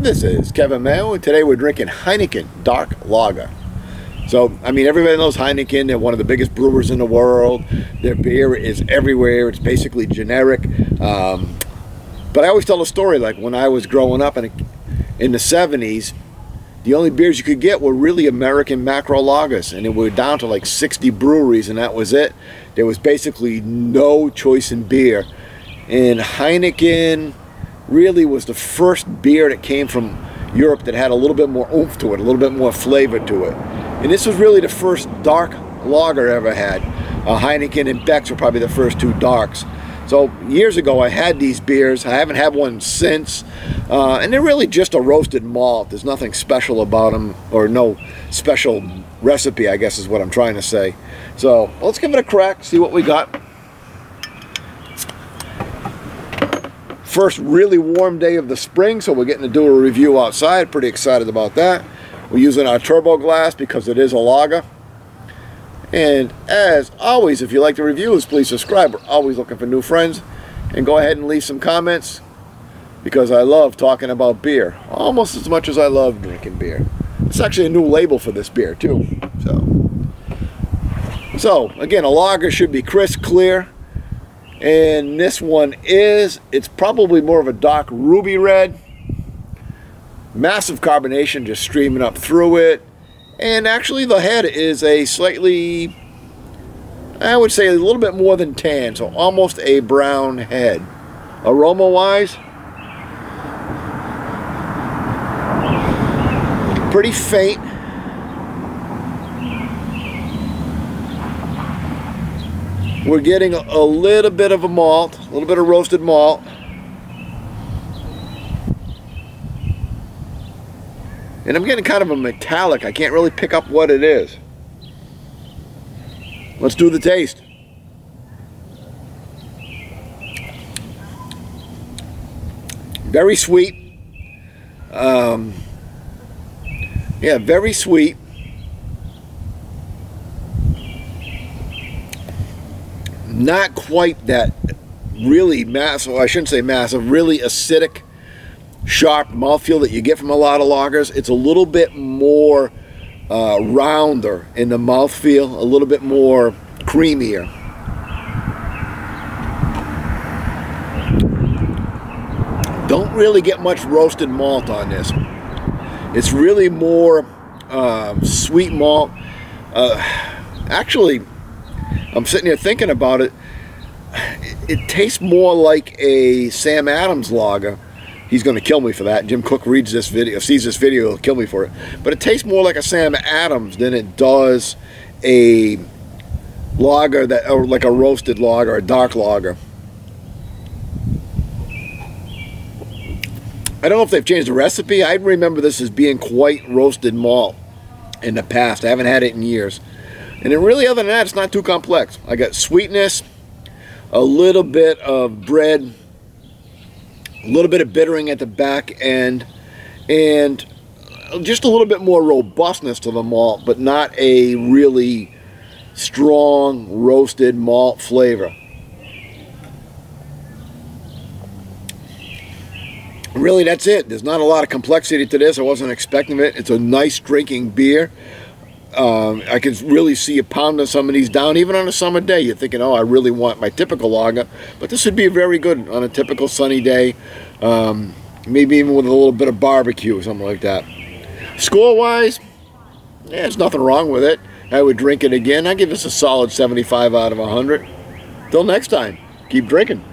This is Kevin Mayo, and today we're drinking Heineken Dark Lager. So, I mean, everybody knows Heineken. They're one of the biggest brewers in the world. Their beer is everywhere. It's basically generic. But I always tell a story, like when I was growing up in the 70s, the only beers you could get were really American macro lagers, and it were down to like 60 breweries, and that was it. There was basically no choice in beer. And Heineken really was the first beer that came from Europe that had a little bit more oomph to it, a little bit more flavor to it. And this was really the first dark lager I ever had. Heineken and Beck's were probably the first two darks. So years ago I had these beers. I haven't had one since. And they're really just a roasted malt. There's nothing special about them, or no special recipe, I guess is what I'm trying to say. So let's give it a crack, see what we got. First really warm day of the spring, so we're getting to do a review outside. Pretty excited about that. We're using our turbo glass because it is a lager. And as always, if you like the reviews, please subscribe. We're always looking for new friends. And go ahead and leave some comments, because I love talking about beer almost as much as I love drinking beer. It's actually a new label for this beer too. So again, a lager should be crisp, clear. And this one it's probably more of a dark ruby red. Massive carbonation just streaming up through it. And actually the head is a slightly, I would say a little bit more than tan, so almost a brown head. Aroma wise, pretty faint. We're getting a little bit of a malt, a little bit of roasted malt. And I'm getting kind of a metallic. I can't really pick up what it is. Let's do the taste. Very sweet. Yeah, very sweet. Not quite that really massive, I shouldn't say massive, really acidic, sharp mouthfeel that you get from a lot of lagers. It's a little bit more rounder in the mouthfeel, a little bit more creamier. Don't really get much roasted malt on this. It's really more sweet malt. Actually, I'm sitting here thinking about it. It tastes more like a Sam Adams lager. He's going to kill me for that. Jim Cook reads this video, sees this video, he'll kill me for it. But it tastes more like a Sam Adams than it does a lager that, or like a roasted lager, a dark lager. I don't know if they've changed the recipe. I remember this as being quite roasted malt in the past. I haven't had it in years. And it really, other than that, it's not too complex. I got sweetness, a little bit of bread, a little bit of bittering at the back end, and just a little bit more robustness to the malt, but not a really strong roasted malt flavor. Really, that's it. There's not a lot of complexity to this. I wasn't expecting it. It's a nice drinking beer. I can really see you pounding some of these down, even on a summer day. You're thinking, oh, I really want my typical lager. But this would be very good on a typical sunny day. Maybe even with a little bit of barbecue or something like that. Score-wise, yeah, there's nothing wrong with it. I would drink it again. I give this a solid 75 out of 100. Till next time, keep drinking.